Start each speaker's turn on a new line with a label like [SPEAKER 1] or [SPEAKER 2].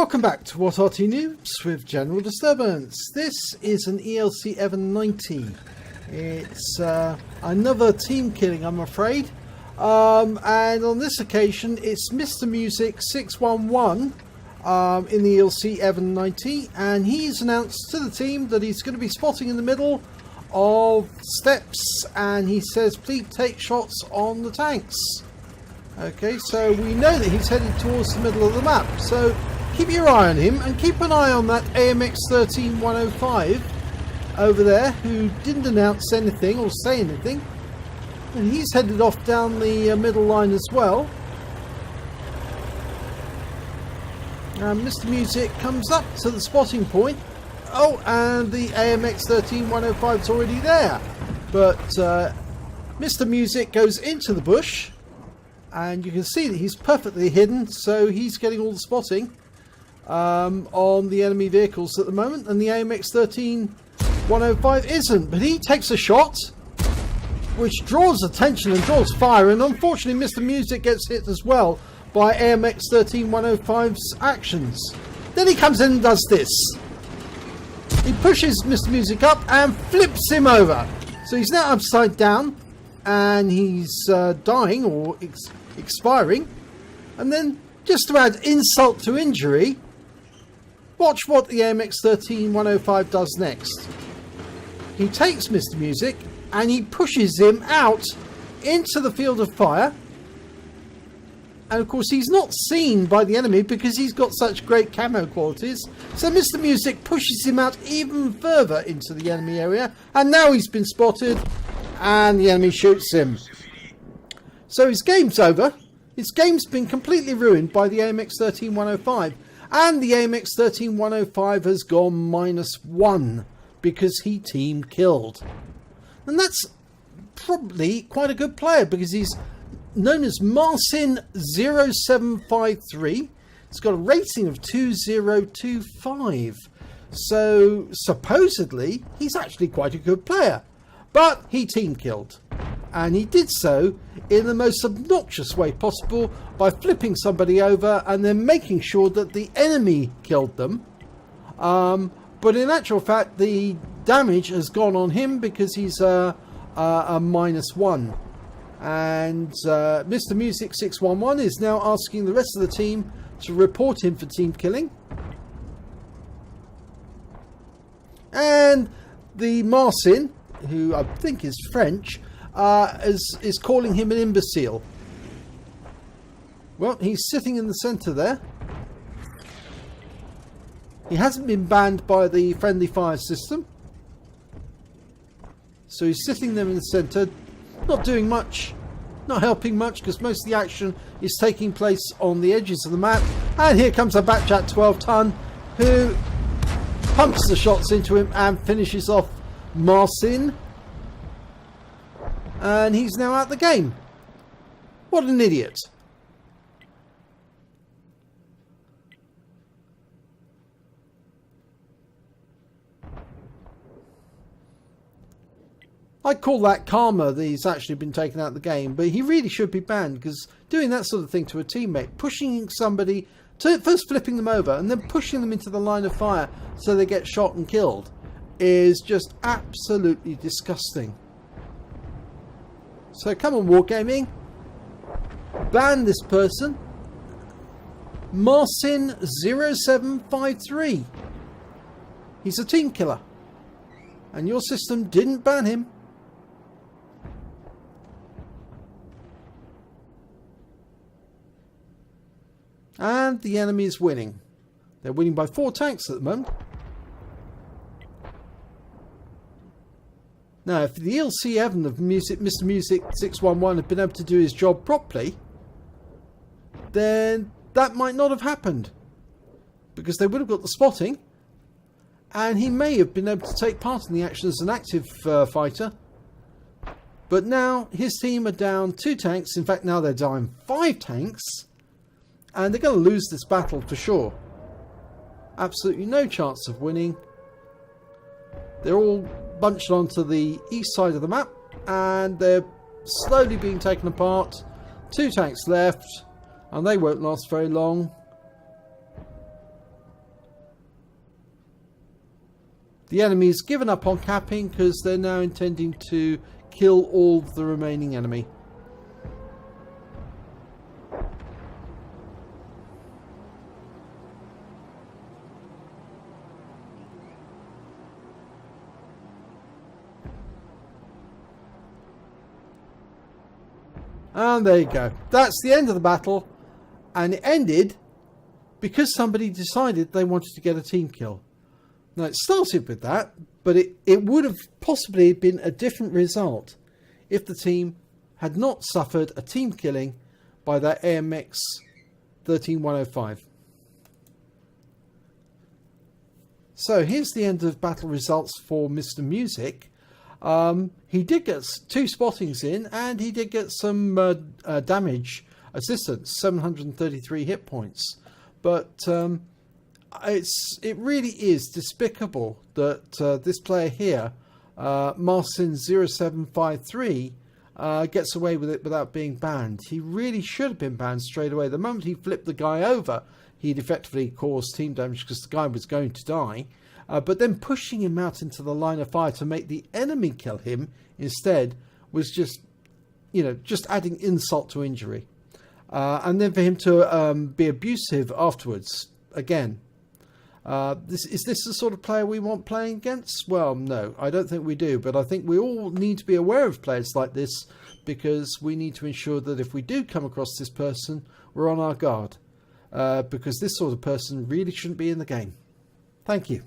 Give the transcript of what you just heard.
[SPEAKER 1] Welcome back to What Arty Noobs with General Disturbance. This is an ELC EVEN 90. It's another team killing, I'm afraid. And on this occasion, it's Mrmusic611 in the ELC EVEN 90. And he's announced to the team that he's going to be spotting in the middle of steps. And he says, please take shots on the tanks. Okay, so we know that he's headed towards the middle of the map. So keep your eye on him, and keep an eye on that AMX13105 over there, who didn't announce anything or say anything. And he's headed off down the middle line as well. And Mrmusic comes up to the spotting point. Oh, and the AMX13105 is already there. But Mrmusic goes into the bush, and you can see that he's perfectly hidden, so he's getting all the spotting on the enemy vehicles at the moment, and the AMX13105 isn't. But he takes a shot which draws attention and draws fire, and unfortunately Mrmusic gets hit as well by AMX13105's actions. Then he comes in and does this. He pushes Mrmusic up and flips him over, so he's now upside down and he's dying or expiring. And then, just to add insult to injury, watch what the AMX13105 does next. He takes Mrmusic and he pushes him out into the field of fire. And of course he's not seen by the enemy because he's got such great camo qualities. So Mrmusic pushes him out even further into the enemy area. And now he's been spotted and the enemy shoots him. So his game's over. His game's been completely ruined by the AMX13105. And the AMX13105 has gone -1 because he team killed. And that's probably quite a good player because he's known as marcin0753. He's got a rating of 2025. So supposedly he's actually quite a good player. But he team killed. And he did so in the most obnoxious way possible by flipping somebody over and then making sure that the enemy killed them. But in actual fact, the damage has gone on him because he's a -1. And Mrmusic611 is now asking the rest of the team to report him for team killing. And the Marcin, who I think is French, is calling him an imbecile. Well, he's sitting in the centre there. He hasn't been banned by the friendly fire system, so he's sitting there in the centre, not doing much, not helping much, because most of the action is taking place on the edges of the map. And here comes a Batchat 12-ton who pumps the shots into him and finishes off Marcin. And he's now out the game. What an idiot. I call that karma that he's actually been taken out of the game, but he really should be banned, because doing that sort of thing to a teammate, pushing somebody, first flipping them over and then pushing them into the line of fire so they get shot and killed, is just absolutely disgusting. So come on, Wargaming, ban this person, Marcin0753. He's a team killer, and your system didn't ban him. And the enemy is winning. They're winning by 4 tanks at the moment. Now, if the ELC EVEN of Mrmusic611 had been able to do his job properly, then that might not have happened, because they would have got the spotting, and he may have been able to take part in the action as an active fighter. But now his team are down 2 tanks. In fact, now they're down 5 tanks, and they're going to lose this battle for sure. Absolutely no chance of winning. They're all bunched onto the east side of the map, and they're slowly being taken apart. 2 tanks left, and they won't last very long. The enemy's given up on capping because they're now intending to kill all of the remaining enemy. And there you go. That's the end of the battle. And it ended because somebody decided they wanted to get a team kill. Now, it started with that, but it would have possibly been a different result if the team had not suffered a team killing by that AMX 13105. So here's the end of battle results for Mrmusic. He did get 2 spottings in, and he did get some damage assistance, 733 hit points. But it really is despicable that this player here, marcin0753, gets away with it without being banned. He really should have been banned straight away. The moment he flipped the guy over, he'd effectively caused team damage because the guy was going to die. But then pushing him out into the line of fire to make the enemy kill him instead was just, just adding insult to injury. And then for him to be abusive afterwards, again. Is this the sort of player we want playing against? Well, no, I don't think we do. But I think we all need to be aware of players like this, because we need to ensure that if we do come across this person, we're on our guard. Because this sort of person really shouldn't be in the game. Thank you.